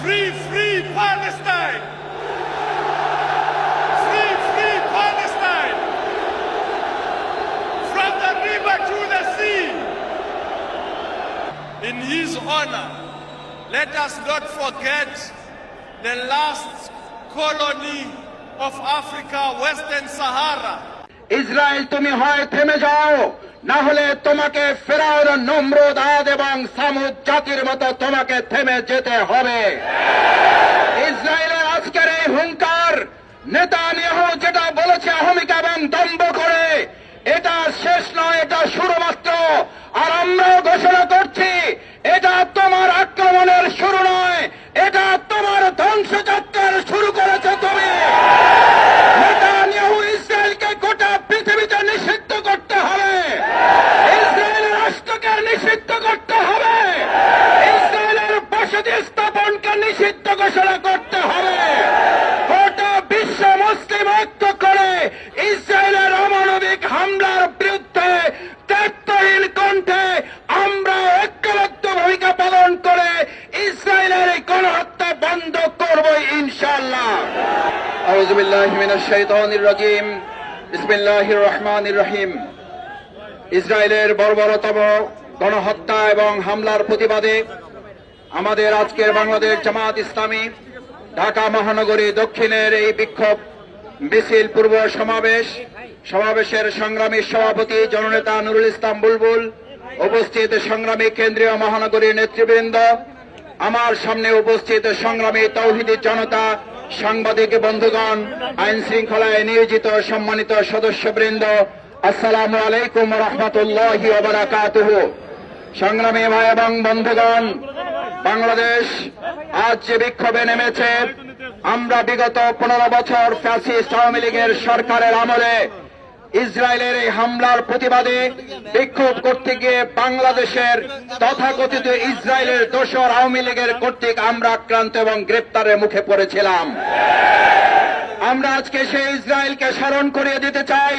Free, free Palestine! Free, free Palestine! From the river to the sea! In his honor, let us not forget the last colony of Africa, Western Sahara. Israel তুমি হয় থেমে যাও, না হলে তোমাকে ফেরাউন, নমরুদ, আদ এবং সামুদ জাতির মতো তোমাকে থেমে যেতে হবে। ইসরায়েলের আজকের এই হুঙ্কার, নেতানিয়াহু যেটা বলেছে অহমিকা এবং দম্ভ করে, এটা শেষ নয়, এটা শুরু মাত্র। আর আমরাও ঘোষণা করছি, এটা তোমার আক্রমণের শুরু নয়, এটা তোমার ধ্বংসযাত্রার শুরু করেছে তুমি। নেতানিয়াহু ইসরায়েলকে গোটা পৃথিবীতে নিষিদ্ধ করতে হবে, ইসরায়েলের রাষ্ট্রকে নিষিদ্ধ করতে হবে, ইসরায়েলের বসতি স্থাপনকে নিষিদ্ধ ঘোষণা করতে হবে। গোটা বিশ্ব মুসলিম ঐক্য করে ইসরায়েলের অমানবিক হামলার বিরুদ্ধে দায়িত্বহীন কণ্ঠে আমরা ঐক্যবদ্ধ ভূমিকা পালন করে ইসরায়েলের এই গণহত্যা বন্ধ করব ইনশাআল্লাহ। আউযু বিল্লাহি মিনাশ শাইতানির রাজীম। বিসমিল্লাহির রহমানির রহিম। ইসরায়েলের বর্বরতম গণহত্যা এবং হামলার প্রতিবাদে আমাদের আজকের বাংলাদেশ জামাত ইসলামী ঢাকা মহানগরী দক্ষিণের এই বিক্ষোভ মিছিল পূর্ব সমাবেশের সংগ্রামী সভাপতি জননেতা নুরুল ইসলাম বুলবুল, উপস্থিত সংগ্রামী কেন্দ্রীয় মহানগরীর নেতৃবৃন্দ, আমার সামনে উপস্থিত সংগ্রামী তৌহিদি জনতা, সাংবাদিক বন্ধুগণ, আইন শৃঙ্খলায় নিয়োজিত সম্মানিত সদস্যবৃন্দ, আসসালামু আলাইকুম ওয়া রাহমাতুল্লাহি ওয়া বারাকাতুহু। সংগ্রামী ভাই এবং বন্ধুগণ, বাংলাদেশ আজ যে বিক্ষোভে নেমেছে, আমরা বিগত 15 বছর ফ্যাসিস্ট আওয়ামী লীগের সরকারের আমলে ইসরায়েলের এই হামলার প্রতিবাদে বিক্ষোভ করতে গিয়ে বাংলাদেশের তথাকথিত ইসরায়েলের দোসর আওয়ামী লীগের কর্তৃক আমরা আক্রান্ত এবং গ্রেপ্তারের মুখে পড়েছিলাম। আমরা আজকে সেই ইসরায়েলকে স্মরণ করিয়ে দিতে চাই,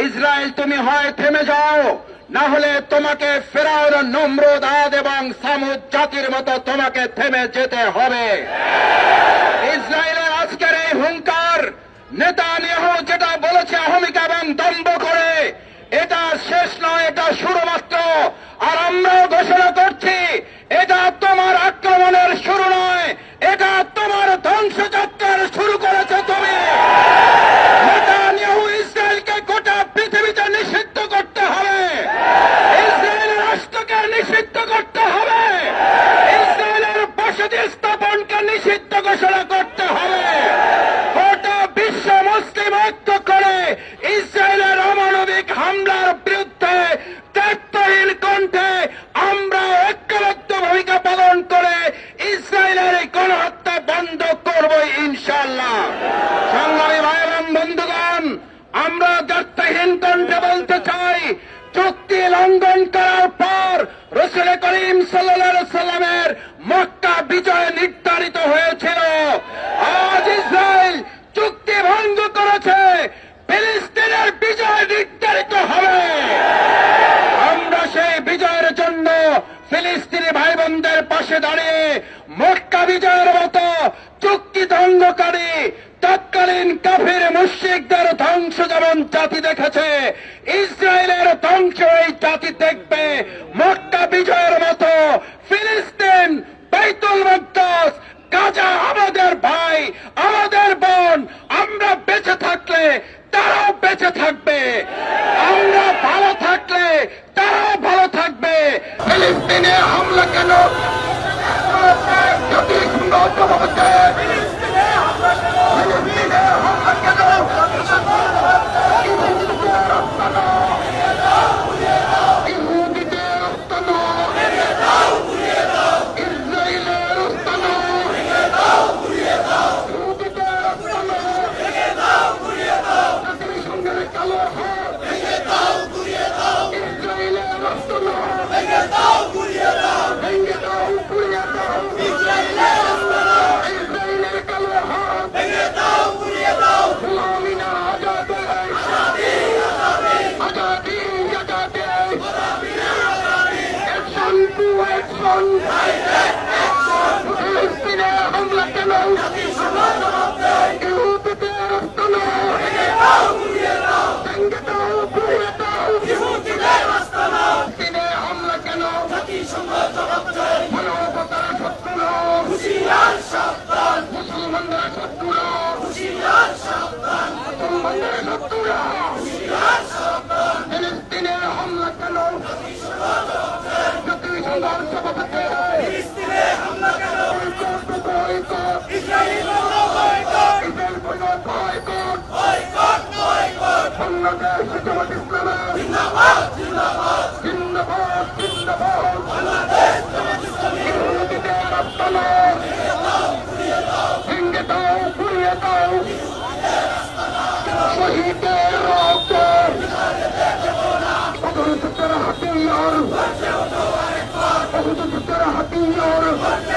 ইসরায়েল তুমি হয় থেমে যাও, না হলে তোমাকে ফেরাউন, নমরুদ, আদ এবং সামুদ জাতির মতো তোমাকে থেমে যেতে হবে। ইসরায়েলের আজকের এই হুঙ্কার, নেতানিয়াহু যেটা বলেছে অহমিকা এবং দম্ভ করে, এটা শেষ নয়, এটা শুরু মাত্র। আর আমরাও ঘোষণা করছি, এটা তোমার আক্রমণের শুরু নয়, এটা তোমার ধ্বংসযাত্রার শুরু করেছে তুমি। নেতানিয়াহু ইসরায়েলকে গোটা পৃথিবীতে নিষিদ্ধ করতে হবে, ইসরায়েলের রাষ্ট্রকে নিষিদ্ধ করতে হবে, ইসরায়েলের বসতি স্থাপনকে নিষিদ্ধ ঘোষণা করতে হবে। গোটা বিশ্ব মুসলিম ঐক্য করে ইসরায়েলের অমানবিক হামলার বিরুদ্ধে দায়িত্বহীন কণ্ঠে আমরা ঐক্যবদ্ধ ভূমিকা পালন করে ইসরায়েলের এই গণহত্যা বন্ধ করব ইনশাআল্লাহ। সংগ্রামী ভাই এবং বন্ধুগণ, আমরা দায়িত্বহীন কণ্ঠে বলতে চাই, চুক্তি লঙ্ঘন করার পর রাসূল করিম সাল্লাল্লাহু আলাইহি সাল্লামের মক্কা বিজয় নির্ধারিত হয়েছিল। আজ ইসরায়েল চুক্তি ভঙ্গ করেছে, ফিলিস্তিনের বিজয় নির্ধারিত হবে। আমরা সেই বিজয়ের জন্য ফিলিস্তিনি ভাই বোনদের পাশে দাঁড়িয়ে মক্কা বিজয়ের মতো চুক্তি ভঙ্গকারী তৎকালীন কাফির মুশরিকদের ধ্বংস যেমন জাতি দেখেছে, ইসরায়েলের ধ্বংস এই জাতি দেখবে। মক্কা বিজয়ের মতো ফিলিস্তিন, বাইতুল মুকদ্দাস, গাজা আমাদের ভাই, আমাদের বোন, আমরা বেঁচে থাকলে তারাও বেঁচে থাকবে, আমরা ভালো থাকলে তারাও ভালো থাকবে। ফিলিস্তিনে হামলা কেন যদি হাতিয়ার